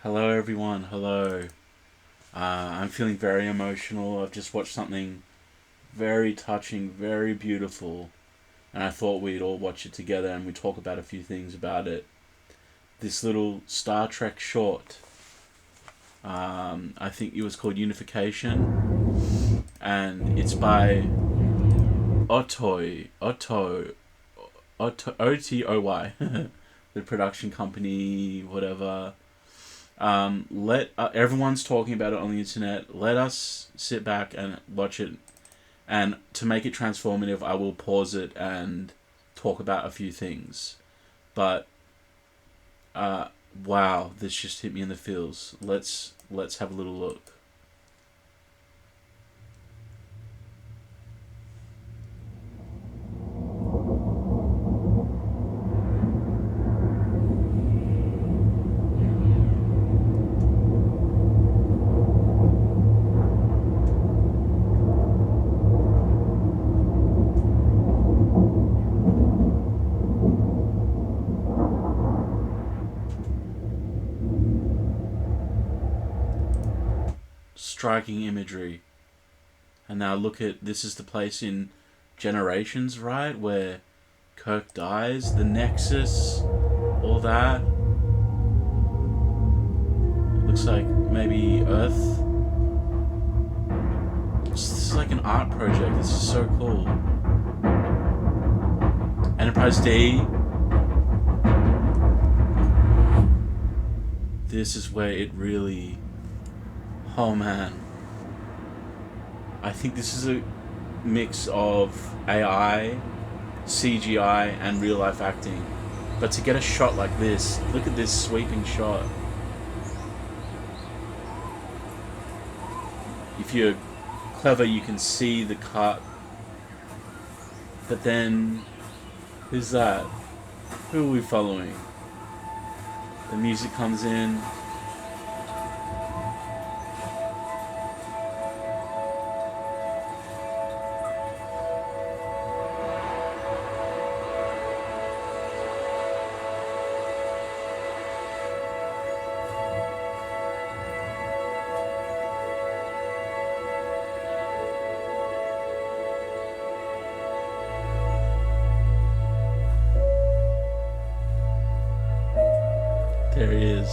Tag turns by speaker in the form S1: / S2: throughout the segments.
S1: Hello, everyone. Hello. I'm feeling very emotional. I've just watched something very touching, very beautiful, and I thought we'd all watch it together and we talk about a few things about it. This little Star Trek short, I think it was called Unification, and it's by Otoy, the production company, whatever. Let Everyone's talking about it on the internet. Let us sit back and watch it. And to make it transformative, I will pause it and talk about a few things. But wow, this just hit me in the feels. Let's have a little look. Striking imagery. And now look at this is the place in Generations, right, where Kirk dies, the Nexus, all that. Looks like maybe Earth. This is like an art project. This is so cool. Enterprise D. This is where it really. Oh man. I think this is a mix of AI, CGI, and real life acting. But to get a shot like this, look at this sweeping shot. If you're clever, you can see the cut. But then, who's that? Who are we following? The music comes in. There he is.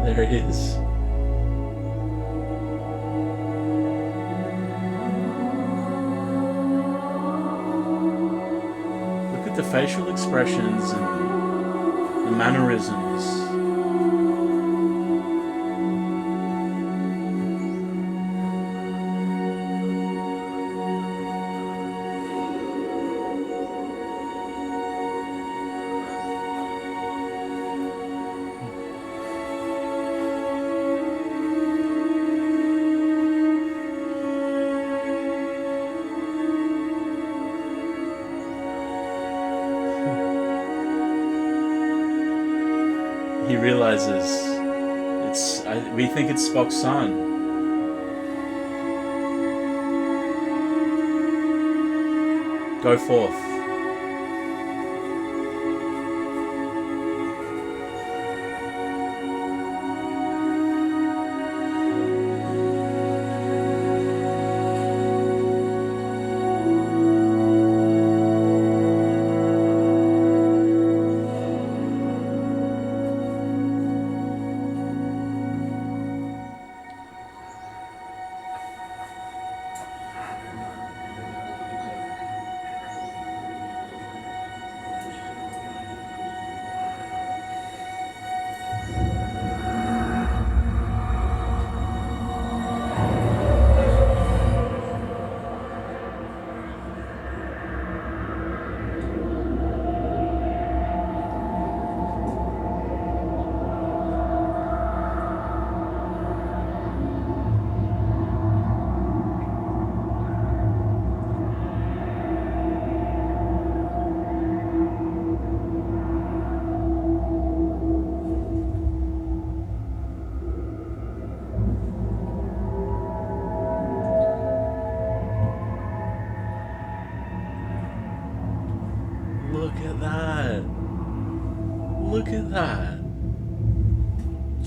S1: There he is. Look at the facial expressions and the mannerisms. He realizes we think it's Spock's son. Go forth.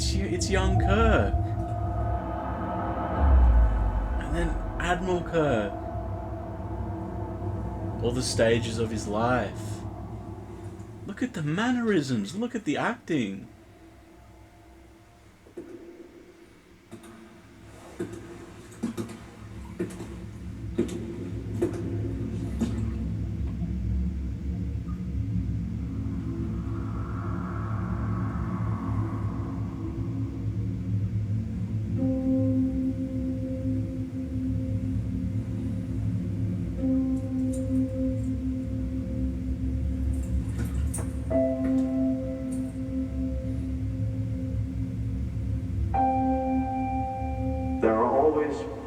S1: it's young Kirk, and then Admiral Kirk. All the stages of his life. Look at the mannerisms. Look at the acting.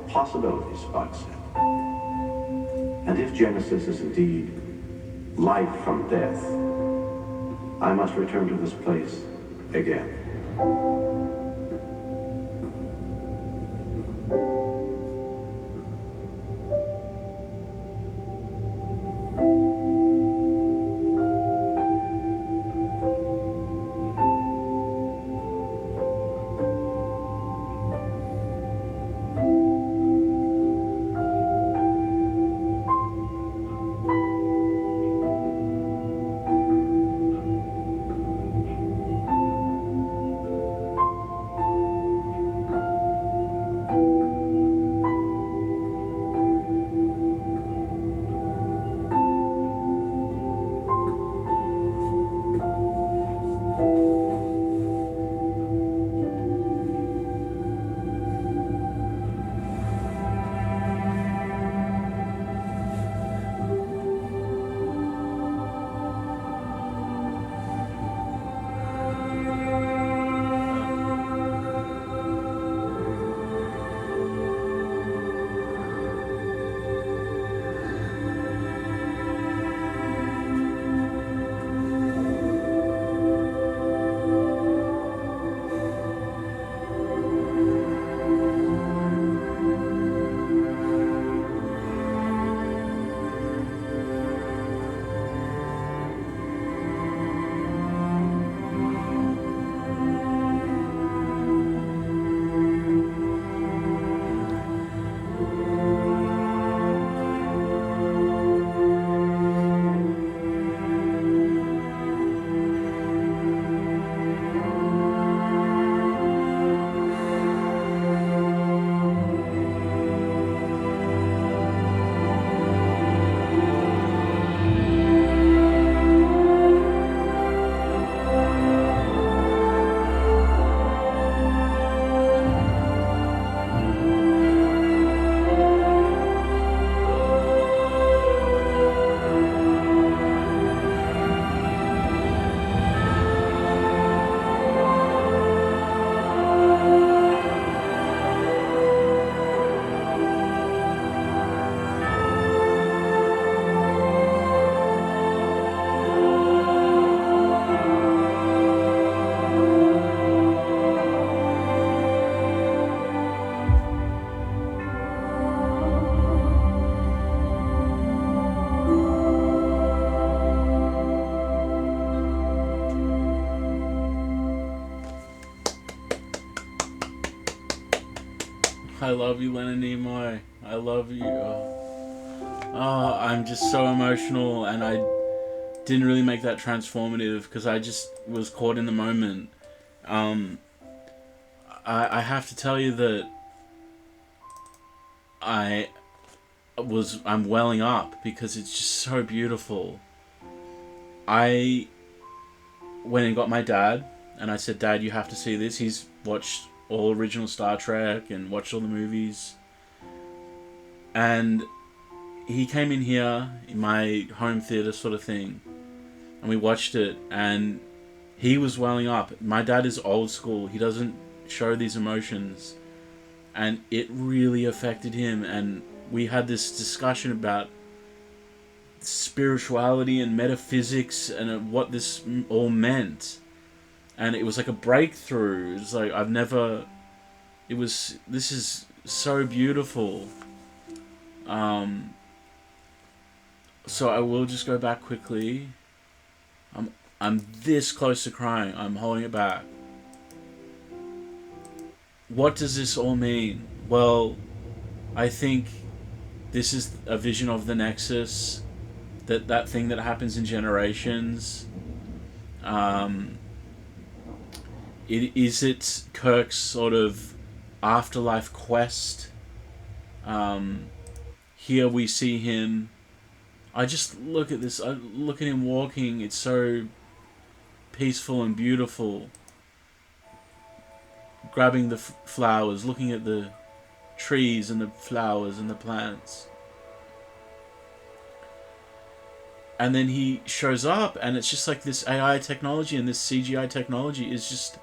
S2: Possibilities, Spock said. And if Genesis is indeed life from death, I must return to this place again.
S1: I love you, Leonard Nimoy. I love you. Oh, I'm just so emotional, and I didn't really make that transformative because I just was caught in the moment. I have to tell you that I'm welling up because it's just so beautiful. I went and got my dad, and I said, Dad, you have to see this. He's watched all original Star Trek and watched all the movies. And he came in here, in my home theater sort of thing, and we watched it, and he was welling up. My dad is old school. He doesn't show these emotions. And it really affected him, and we had this discussion about spirituality and metaphysics and what this all meant. And it was like a breakthrough. It was like this is so beautiful. So I will just go back quickly. I'm this close to crying. I'm holding it back. what does this all mean? Well, I think this is a vision of the Nexus, that thing that happens in generations. Um, it Kirk's sort of afterlife quest. Um, Here we see him. I just look at this. I look at him walking. It's so peaceful and beautiful. Grabbing the flowers, looking at the trees and the flowers and the plants. And then he shows up, and it's just like this AI technology and this CGI technology is just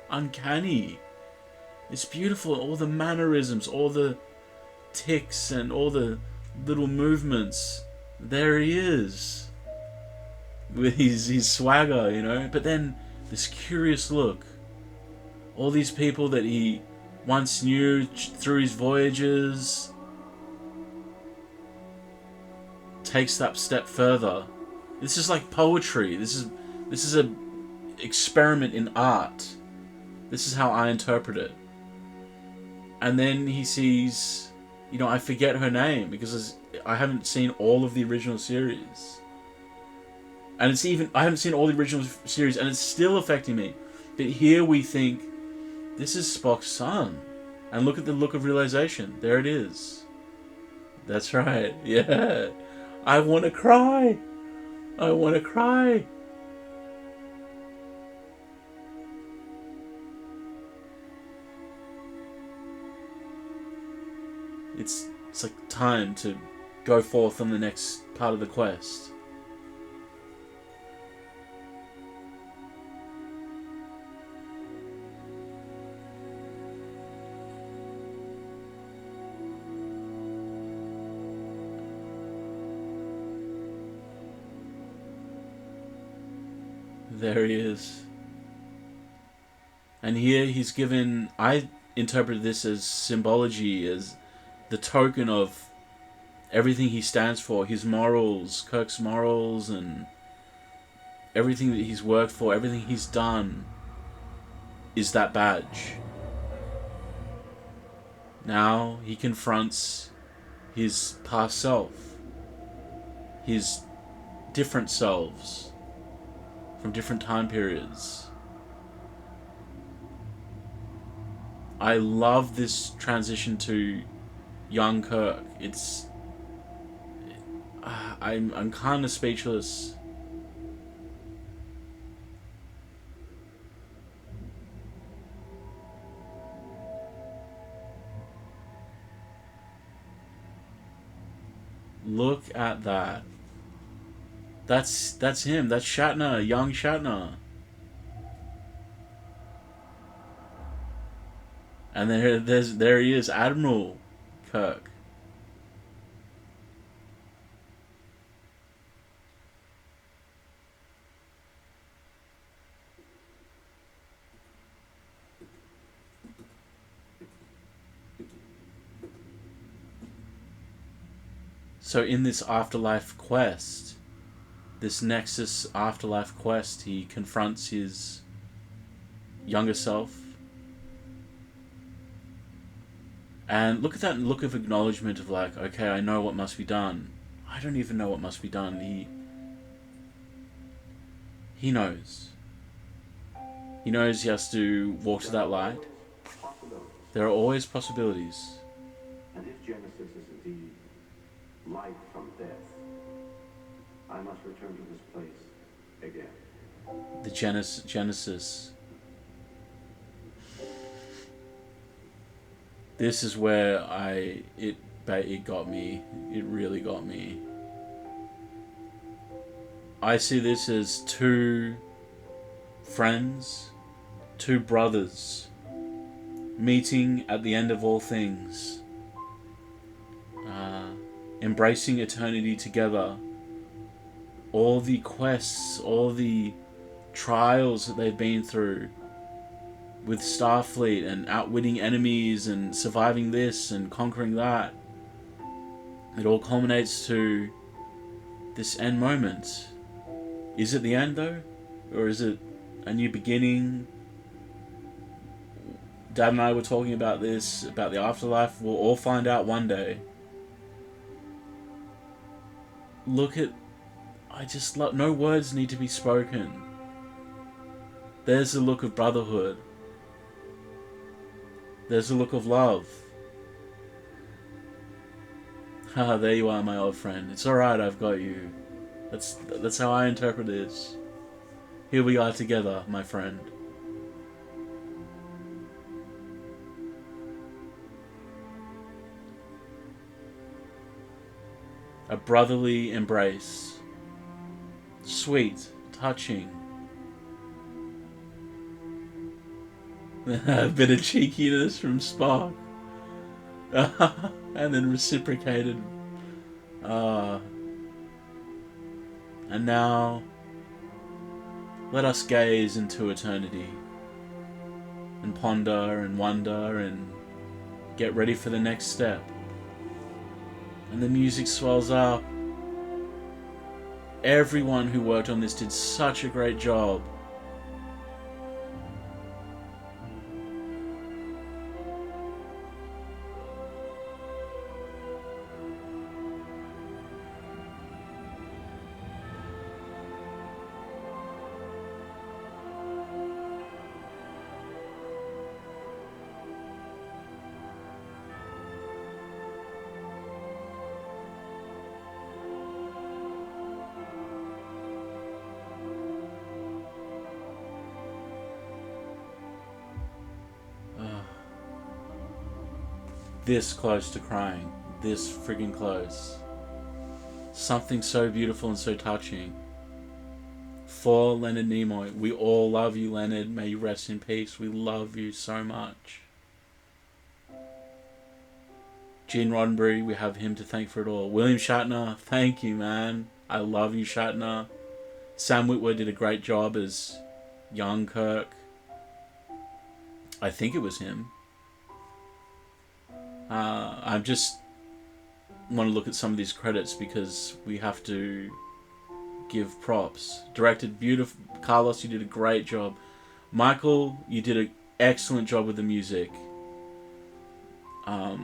S1: uncanny. It's beautiful. All the mannerisms, all the ticks, and all the little movements. There he is. With his swagger, you know. But then this curious look. All these people that he once knew through his voyages. Takes that step further. This is like poetry. This is a experiment in art. This is how I interpret it. And then he sees, I forget her name because I haven't seen all of the original series. And I haven't seen all the original series, and it's still affecting me. But here we think, this is Spock's son. And look at the look of realization. There it is. That's right. Yeah. I want to cry. I want to cry. It's like time to go forth on the next part of the quest. There he is. And here he's given, I interpret this as symbology, as the token of everything he stands for, his morals, Kirk's morals, and everything that he's worked for, everything he's done is that badge. Now he confronts his past self, his different selves from different time periods. I love this transition to young Kirk. I'm kind of speechless. Look at that. That's him. That's Shatner, young Shatner. And there he is, Admiral Kirk. So in this afterlife quest, this Nexus afterlife quest, he confronts his younger self. And look at that look of acknowledgement of like, okay, I know what must be done. I don't even know what must be done. He knows. He knows he has to walk to that light. There are always possibilities.
S2: And if Genesis is indeed life from death, I must return to this place again.
S1: The Genesis. This is where it got me. It really got me. I see this as two friends, two brothers, meeting at the end of all things, embracing eternity together. All the quests, all the trials that they've been through with Starfleet and outwitting enemies and surviving this and conquering that. It all culminates to this end moment. Is it the end though? Or is it a new beginning? Dad and I were talking about this, about the afterlife. We'll all find out one day. Look at... I just love... No words need to be spoken. There's the look of brotherhood. There's the look of love. Haha, there you are, my old friend. It's alright, I've got you. That's how I interpret this. Here we are together, my friend. A brotherly embrace. Sweet, touching. A bit of cheekiness from Spock. And then reciprocated. And now, let us gaze into eternity. And ponder and wonder and get ready for the next step. And the music swells up. Everyone who worked on this did such a great job. This close to crying. This friggin' close. Something so beautiful and so touching. For Leonard Nimoy. We all love you, Leonard. May you rest in peace. We love you so much. Gene Roddenberry, we have him to thank for it all. William Shatner, thank you, man. I love you, Shatner. Sam Witwer did a great job as young Kirk. I think it was him. I just want to look at some of these credits because we have to give props. Directed beautiful. Carlos, you did a great job. Michael, you did an excellent job with the music. Rod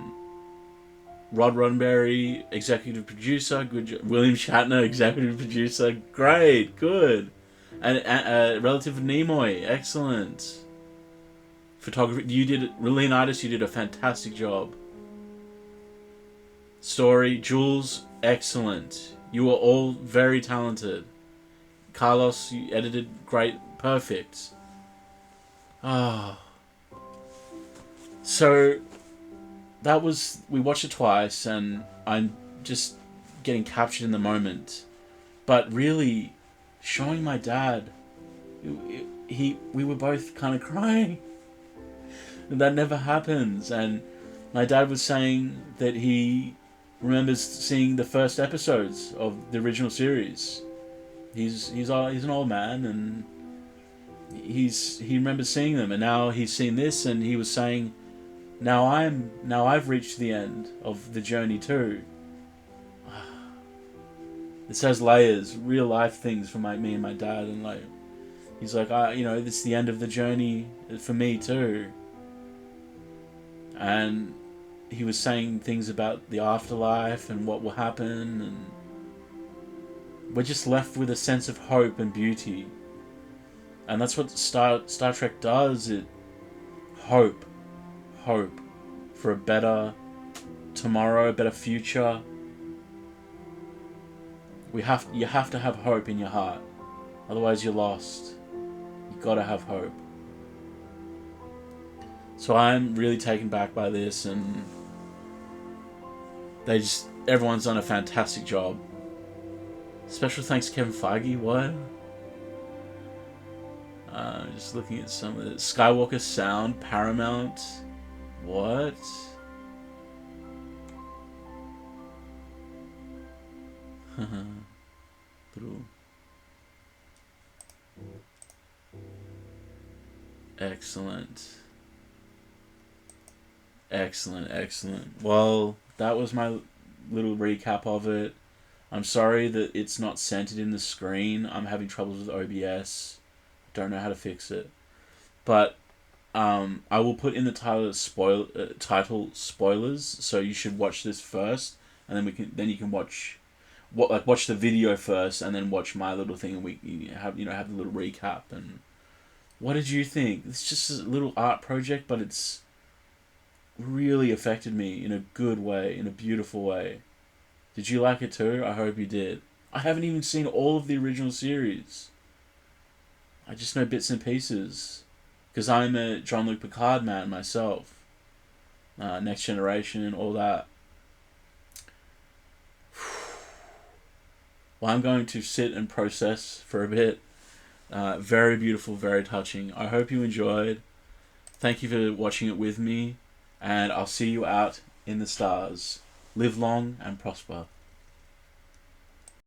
S1: Roddenberry, executive producer, good job. William Shatner, executive producer, great, good. And relative Nimoy, excellent. Photography, Leonidas, you did a fantastic job. Story, Jules, excellent. You were all very talented. Carlos, you edited great, perfect. So that was, we watched it twice and I'm just getting captured in the moment. But really, showing my dad, we were both kind of crying. And that never happens. And my dad was saying that he remembers seeing the first episodes of the original series. He's an old man and he remembers seeing them, and now he's seen this and he was saying, now I've reached the end of the journey too. This has layers, real life things for me and my dad, and like he's like, this is the end of the journey for me too. And he was saying things about the afterlife and what will happen, and we're just left with a sense of hope and beauty. And that's what Star Trek does. It hope for a better tomorrow, a better future. You have to have hope in your heart, otherwise you're lost. You gotta have hope. So I'm really taken back by this, and everyone's done a fantastic job. Special thanks to Kevin Feige. What? Just looking at some of it. Skywalker sound, Paramount. What? Excellent. Excellent. Well, that was my little recap of it. I'm sorry that it's not centered in the screen. I'm having troubles with OBS. Don't know how to fix it. But I will put in the title spoilers, so you should watch this first, and then you can watch the video first, and then watch my little thing, and we have have the little recap. And what did you think? It's just a little art project, but it's really affected me in a good way, in a beautiful way. Did you like it too? I hope you did. I haven't even seen all of the original series. I just know bits and pieces. Because I'm a Jean-Luc Picard man myself. Next Generation and all that. Well, I'm going to sit and process for a bit. Very beautiful, very touching. I hope you enjoyed. Thank you for watching it with me. And I'll see you out in the stars. Live long and prosper.